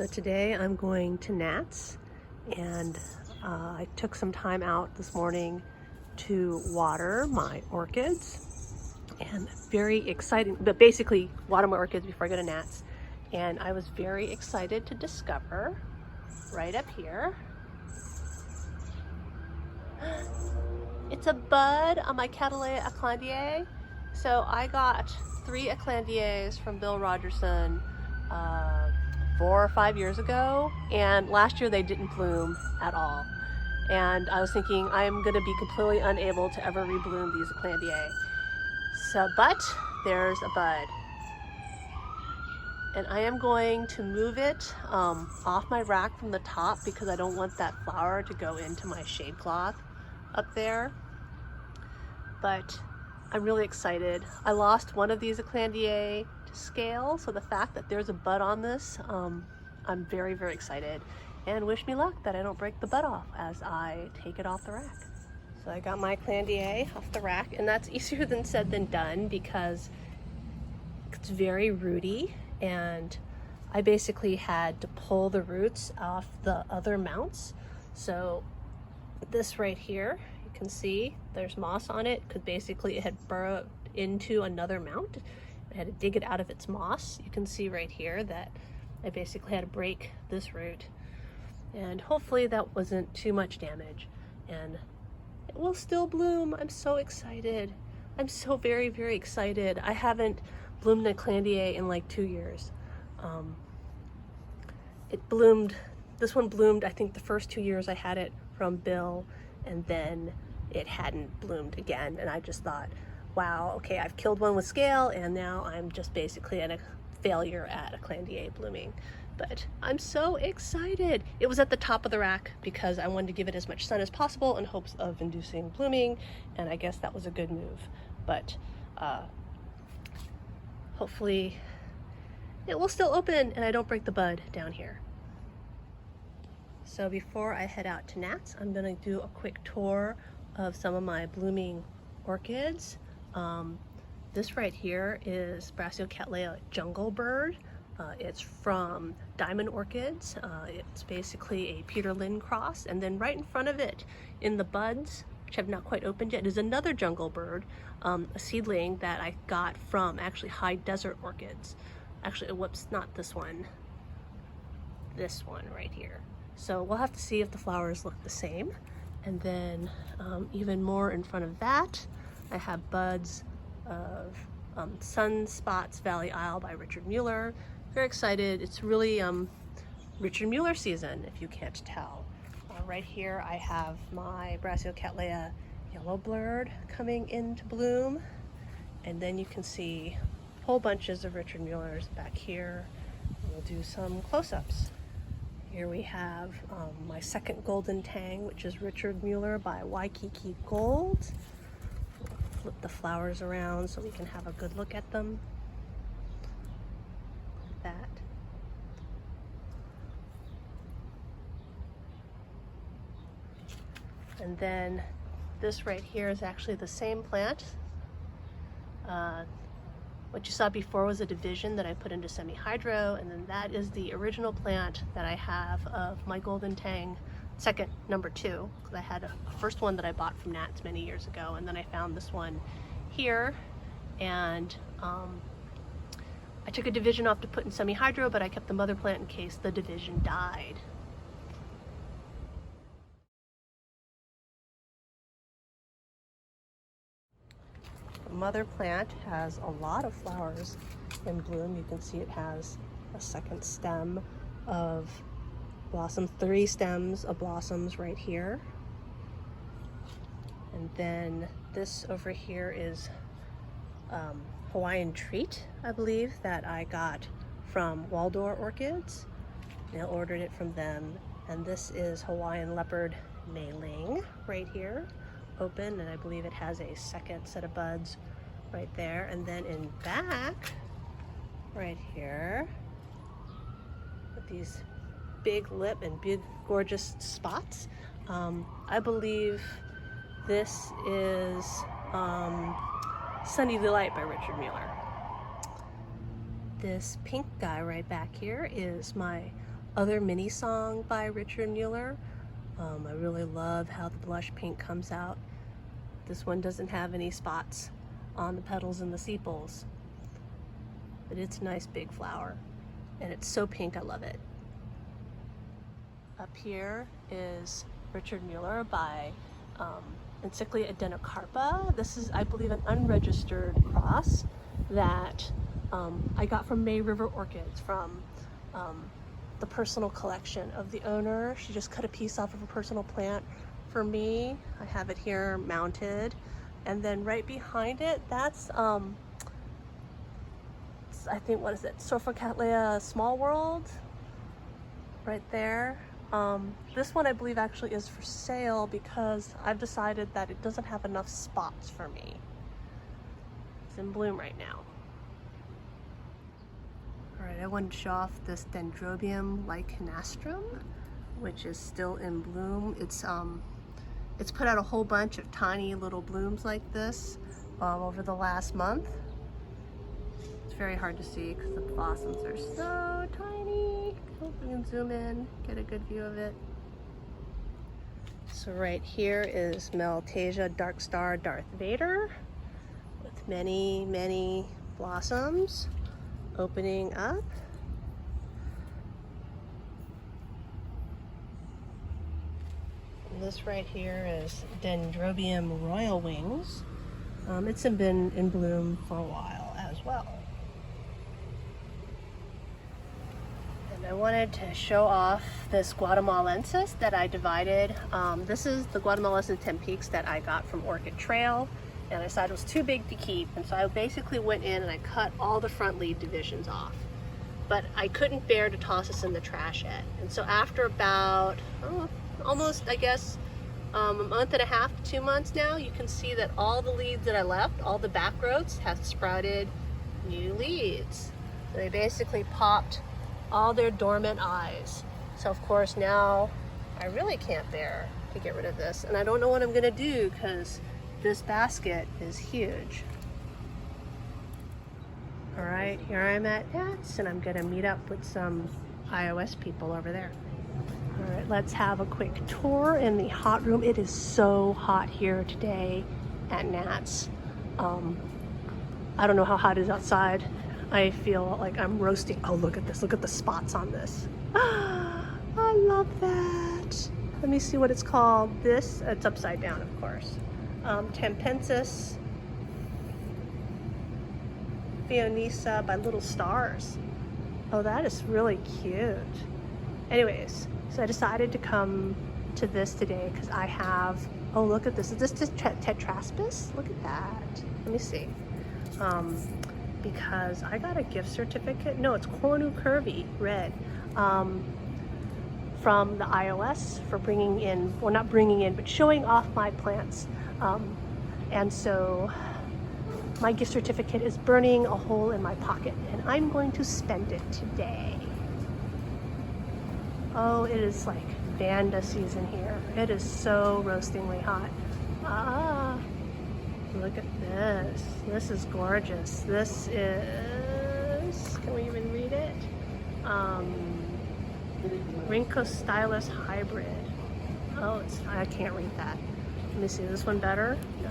So today I'm going to Natt's, and I took some time out this morning to water my orchids, and very exciting, but basically water my orchids before I go to Natt's. And I was very excited to discover right up here, it's a bud on my Cattleya Clandier. So I got 3 Clandiers from Bill Rogerson 4 or 5 years ago, and last year they didn't bloom at all. And I was thinking I'm going to be completely unable to ever rebloom these Clandier. So, but there's a bud, and I am going to move it off my rack from the top because I don't want that flower to go into my shade cloth up there. But I'm really excited. I lost one of these Clandier to scale, so the fact that there's a bud on this, I'm very, very excited, and wish me luck that I don't break the bud off as I take it off the rack. So I got my Clandier off the rack, and that's easier than said than done because it's very rooty, and I basically had to pull the roots off the other mounts. So this right here, you can see there's moss on it because basically it had burrowed into another mount. I had to dig it out of its moss. You can see right here that I basically had to break this root, and hopefully that wasn't too much damage, and it will still bloom. I'm so excited. I'm so very, very excited. I haven't bloomed a Clandier in like 2 years. It bloomed, this one bloomed, I think the first 2 years I had it from Bill, and then it hadn't bloomed again, and I just thought, wow, okay, I've killed one with scale, and now I'm just basically at a failure at a Clandier blooming. But I'm so excited. It was at the top of the rack because I wanted to give it as much sun as possible in hopes of inducing blooming, and I guess that was a good move. But hopefully it will still open and I don't break the bud down here. So before I head out to Natt's, I'm gonna do a quick tour of some of my blooming orchids. This right here is Brassicattleya Jungle Bird. It's from Diamond Orchids. It's basically a Peter Lynn cross, and then right in front of it, in the buds, which have not quite opened yet, is another Jungle Bird, a seedling that I got from actually High Desert Orchids. Actually, whoops, not this one. This one right here. So we'll have to see if the flowers look the same. And then even more in front of that, I have buds of Sunspots Valley Isle by Richard Mueller. Very excited. It's really Richard Mueller season, if you can't tell. Right here I have my Brassicattleya Yellow Blurred coming into bloom, and then you can see whole bunches of Richard Muellers back here. We'll do some close-ups. Here we have my second Golden Tang, which is Richard Mueller by Waikiki Gold. We'll flip the flowers around so we can have a good look at them. Like that. And then this right here is actually the same plant. What you saw before was a division that I put into semi-hydro, and then that is the original plant that I have of my Golden Tang, second, number 2, because I had a first one that I bought from Natt's many years ago, and then I found this one here, and I took a division off to put in semi-hydro, but I kept the mother plant in case the division died. The mother plant has a lot of flowers in bloom. You can see it has a second stem of blossoms, 3 stems of blossoms right here. And then this over here is Hawaiian Treat, I believe, that I got from Waldor Orchids. I ordered it from them. And this is Hawaiian Leopard Mei-ling right here, open, and I believe it has a second set of buds right there. And then in back right here with these big lip and big gorgeous spots, I believe this is Sunny Delight by Richard Mueller. This pink guy right back here is my other mini song by Richard Mueller. I really love how the blush pink comes out. This one doesn't have any spots on the petals and the sepals, but it's a nice big flower, and it's so pink, I love it. Up here is Richard Mueller by Encyclia adenocarpa. This is, I believe, an unregistered cross that I got from May River Orchids, from the personal collection of the owner. She just cut a piece off of a personal plant for me. I have it here mounted. And then right behind it, that's, I think, what is it? Cattleya Small World, right there. This one I believe actually is for sale because I've decided that it doesn't have enough spots for me. It's in bloom right now. Alright, I wanted to show off this Dendrobium lycanastrum, which is still in bloom. It's put out a whole bunch of tiny little blooms like this over the last month. It's very hard to see because the blossoms are so tiny. Hope we can zoom in, get a good view of it. So right here is Maltasia Dark Star Darth Vader with many, many blossoms opening up. And this right here is Dendrobium Royal Wings. It's been in bloom for a while as well. And I wanted to show off this Guatemalensis that I divided. This is the Guatemalensis Tempeques that I got from Orchid Trail, and I decided it was too big to keep, and so I basically went in and I cut all the front leaf divisions off. But I couldn't bear to toss this in the trash yet. And so after about almost, I guess, a month and a half to 2 months now, you can see that all the leaves that I left, all the back growths, have sprouted new leaves. So they basically popped all their dormant eyes. So of course now I really can't bear to get rid of this, and I don't know what I'm gonna do because this basket is huge. All right, here I'm at Natt's, and I'm gonna meet up with some iOS people over there. All right, let's have a quick tour in the hot room. It is so hot here today at Natt's. I don't know how hot it is outside. I feel like I'm roasting. Oh, look at this. Look at the spots on this. I love that. Let me see what it's called. This, it's upside down, of course. Tempensis Fionisa by Little Stars. Oh, that is really cute. Anyways, so I decided to come to this today because I have, oh, look at this. Is this Tetraspis? Look at that. Let me see. Because I got a gift certificate. No, it's Cornucurvy Red. From the iOS for bringing in, well, not bringing in, but showing off my plants. And so my gift certificate is burning a hole in my pocket, and I'm going to spend it today. Oh, it is like Vanda season here. It is so roastingly hot. Ah, look at this. This is gorgeous. This is, can we even read it? Rhincostylus hybrid. Oh, I can't read that. Let me see, this one better? No.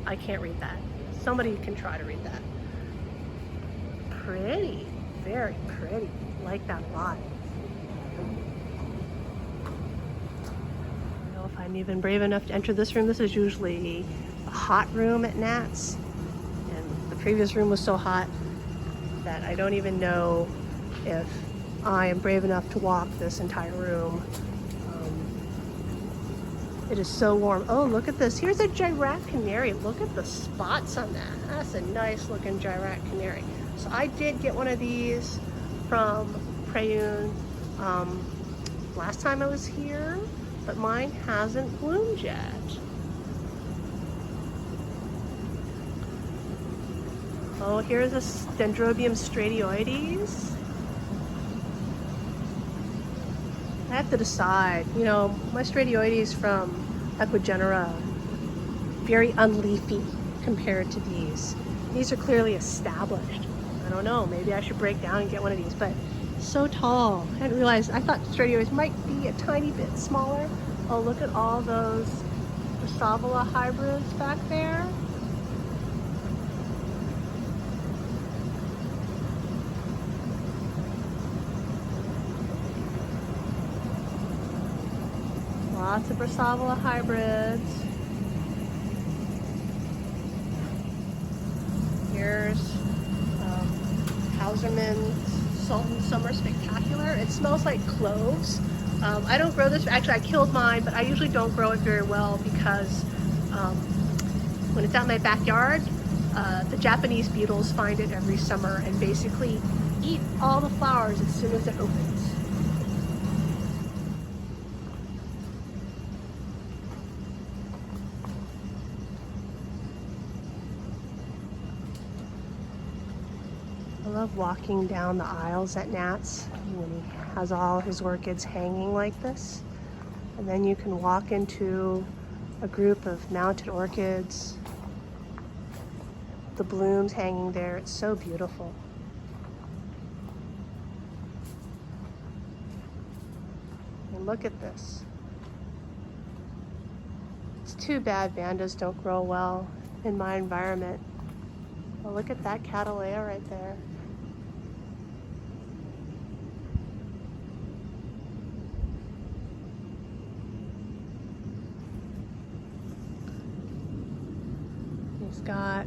I can't read that. Somebody can try to read that. Pretty, very pretty. Like that a lot. I don't know if I'm even brave enough to enter this room. This is usually a hot room at Natt's, and the previous room was so hot that I don't even know if I am brave enough to walk this entire room. It is so warm. Oh, look at this. Here's a Girac Canary. Look at the spots on that. That's a nice looking Girac Canary. So I did get one of these from Prayun last time I was here, but mine hasn't bloomed yet. Oh, here's a Dendrobium stradioides. I have to decide, you know, my stradioides from Equigenera, very unleafy compared to these. These are clearly established. I don't know, maybe I should break down and get one of these, but so tall. I hadn't realized, I thought stradiolarias might be a tiny bit smaller. Oh, look at all those Brassavola hybrids back there. Lots of Brassavola hybrids. Here's Hausermann's Salt and Summer Spectacular. It smells like cloves. I don't grow this, actually I killed mine, but I usually don't grow it very well because when it's out in my backyard, the Japanese beetles find it every summer and basically eat all the flowers as soon as it opens. I love walking down the aisles at Natt's when he has all his orchids hanging like this. And then you can walk into a group of mounted orchids. The blooms hanging there, it's so beautiful. And look at this. It's too bad Vandas don't grow well in my environment. Well, look at that Cattleya right there. He's got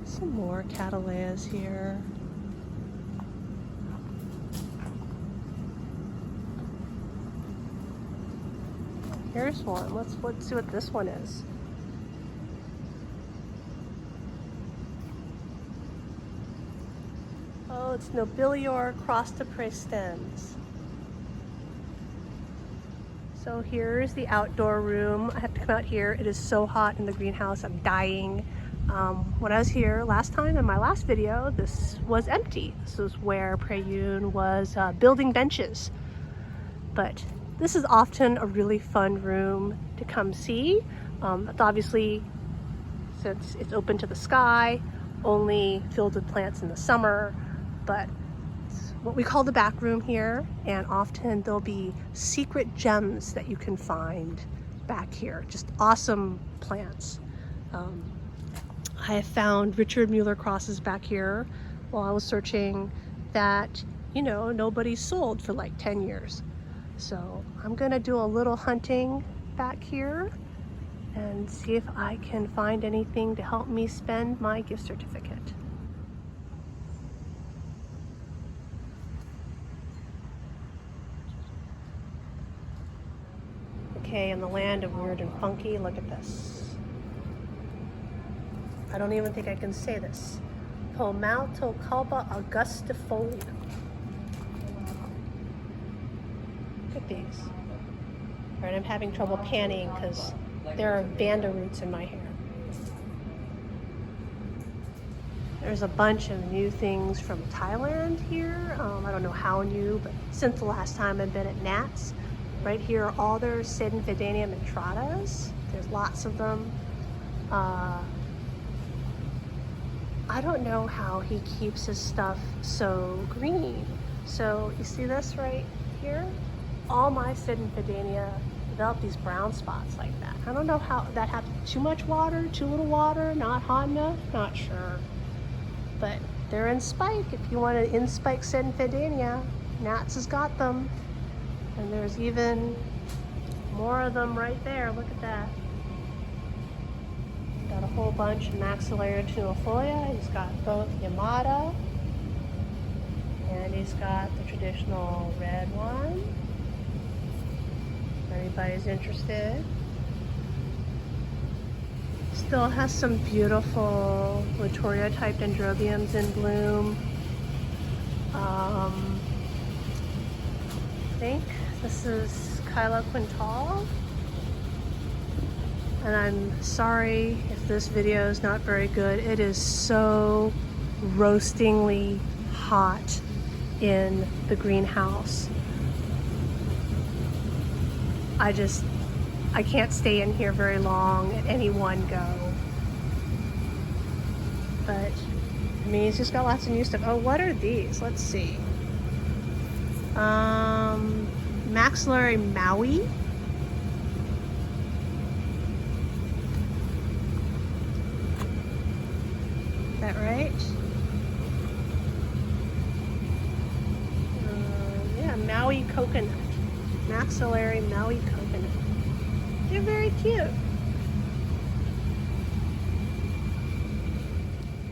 some more Cattleyas here. Here's one. Let's see what this one is. Oh, it's Nobilior cross-to-praestens. So here's the outdoor room. I have to come out here. It is so hot in the greenhouse. I'm dying. When I was here last time in my last video, this was empty. This was where Prayun was building benches. But this is often a really fun room to come see. It's obviously, since it's open to the sky, only filled with plants in the summer, but it's what we call the back room here, and often there'll be secret gems that you can find back here. Just awesome plants. I have found Richard Mueller crosses back here while I was searching that, you know, nobody sold for like 10 years. So I'm gonna do a little hunting back here and see if I can find anything to help me spend my gift certificate. Okay, in the land of weird and funky, look at this. I don't even think I can say this. Pomaltoculpa augustifolia. Look at these. All right, I'm having trouble panning because there are Vanda roots in my hair. There's a bunch of new things from Thailand here. I don't know how new, but since the last time I've been at Natt's. Right here are all their Sedinfidania metratas. There's lots of them. I don't know how he keeps his stuff so green. So you see this right here? All my Sedinfidania develop these brown spots like that. I don't know how that happened. Too much water, too little water, not hot enough, not sure. But they're in spike. If you want an in-spike Sedinfidania, Natt's has got them. And there's even more of them right there. Look at that. Got a whole bunch of Maxillaria tulifolia. He's got both Yamada, and he's got the traditional red one. If anybody's interested. Still has some beautiful Latoria type dendrobiums in bloom. I think this is Kyla Quintal. And I'm sorry if this video is not very good. It is so roastingly hot in the greenhouse. I can't stay in here very long at any one go. But mean, he's just got lots of new stuff. Oh, what are these? Let's see. Maxillary Maui. Is that right? Yeah, Maui coconut. Maxillary Maui coconut. They're very cute.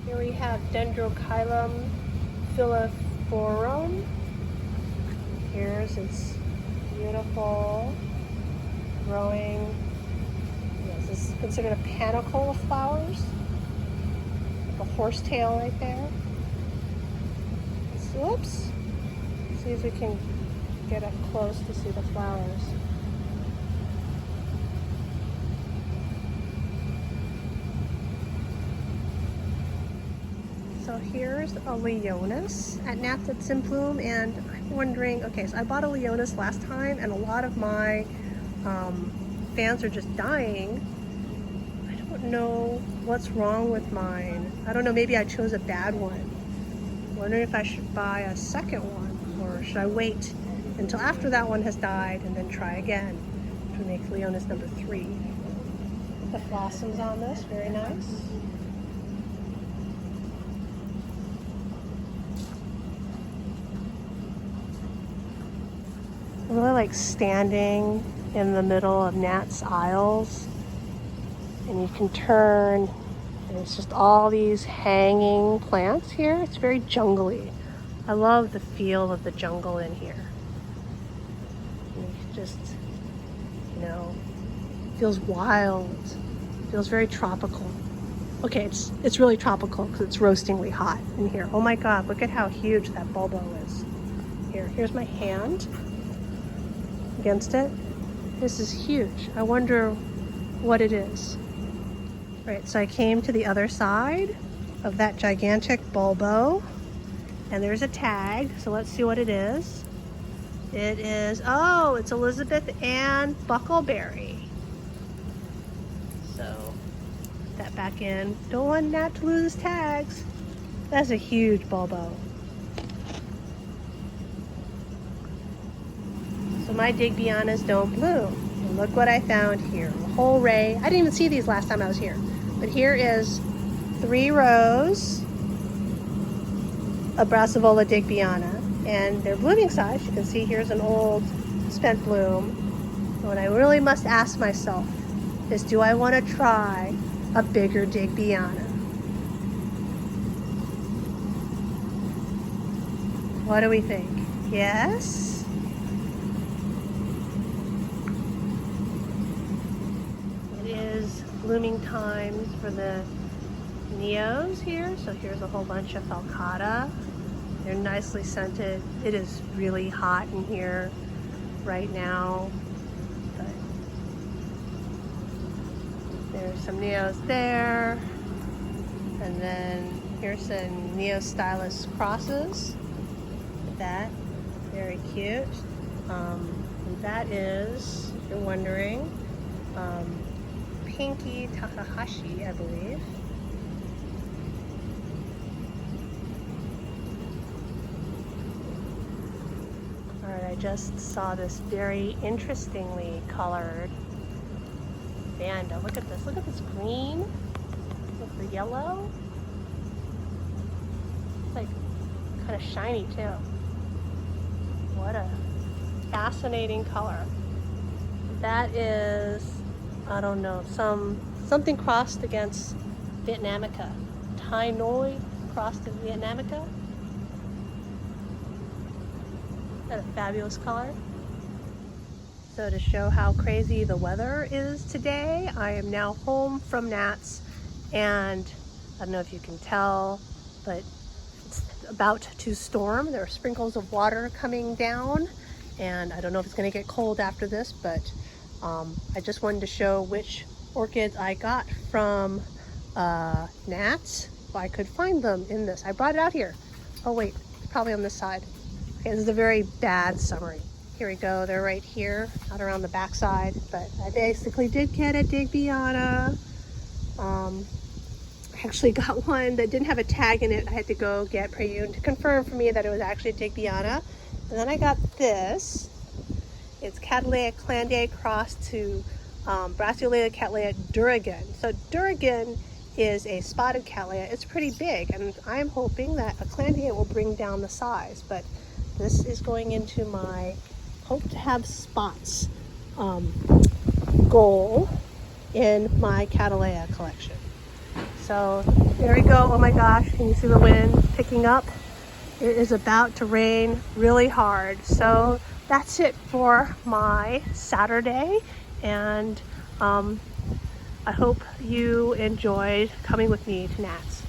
Here we have Dendrochilum filiforum. Here's its beautiful growing. Yes, this is considered a panicle of flowers. Like a horsetail right there. Whoops. See if we can get up close to see the flowers. So here's a Leonis at Natt that's in bloom, and I'm wondering, okay, so I bought a Leonis last time and a lot of my fans are just dying. I don't know what's wrong with mine. I don't know, maybe I chose a bad one. I'm wondering if I should buy a second one, or should I wait until after that one has died and then try again to make Leonis number 3. The blossoms on this, very nice. I really like standing in the middle of Natt's aisles, and you can turn, and it's just all these hanging plants here. It's very jungly. I love the feel of the jungle in here. And you just, you know, it feels wild. It feels very tropical. Okay, it's really tropical because it's roastingly hot in here. Oh my God, look at how huge that bulbo is. Here's my hand against it. This is huge. I wonder what it is. Right, so I came to the other side of that gigantic bulbo, and there's a tag, so let's see what it is. It is, oh, it's Elizabeth Ann Buckleberry. So, put that back in. Don't want Natt to lose his tags. That's a huge bulbo. So my Digbianas don't bloom. And look what I found here, a whole array. I didn't even see these last time I was here. But here is 3 rows of Brassavola Digbiana, and they're blooming size. You can see here's an old spent bloom. And what I really must ask myself is, do I want to try a bigger Digbiana? What do we think? Yes? Blooming times for the Neos here. So here's a whole bunch of Falcata. They're nicely scented. It is really hot in here right now, but there's some Neos there. And then here's some Neo Stylus crosses. That, very cute. And that is, if you're wondering, Pinky Takahashi, I believe. Alright, I just saw this very interestingly colored Vanda. Look at this. Look at this green with the yellow. It's like kind of shiny too. What a fascinating color. That is, I don't know, something crossed against Vietnamica. Thai Noi crossed to Vietnamica. Isn't that a fabulous color? So to show how crazy the weather is today, I am now home from Natt's, and I don't know if you can tell, but it's about to storm. There are sprinkles of water coming down, and I don't know if it's going to get cold after this, but I just wanted to show which orchids I got from Natt. Well, I could find them in this. I brought it out here. Oh wait, probably on this side. Okay, this is a very bad summary. Here we go, they're right here, not around the back side, but I basically did get a Digbiana. actually got one that didn't have a tag in it. I had to go get Prayun to confirm for me that it was actually Digbyana. And then I got this. It's Cattleya Clandier crossed to Brassiolea Cattleya Durigan. So Durigan is a spotted Cattleya. It's pretty big, and I'm hoping that a Clandier will bring down the size. But this is going into my hope to have spots goal in my Cattleya collection. So there we go. Oh my gosh, can you see the wind picking up? It is about to rain really hard. So that's it for my Saturday, and I hope you enjoyed coming with me to Natt's.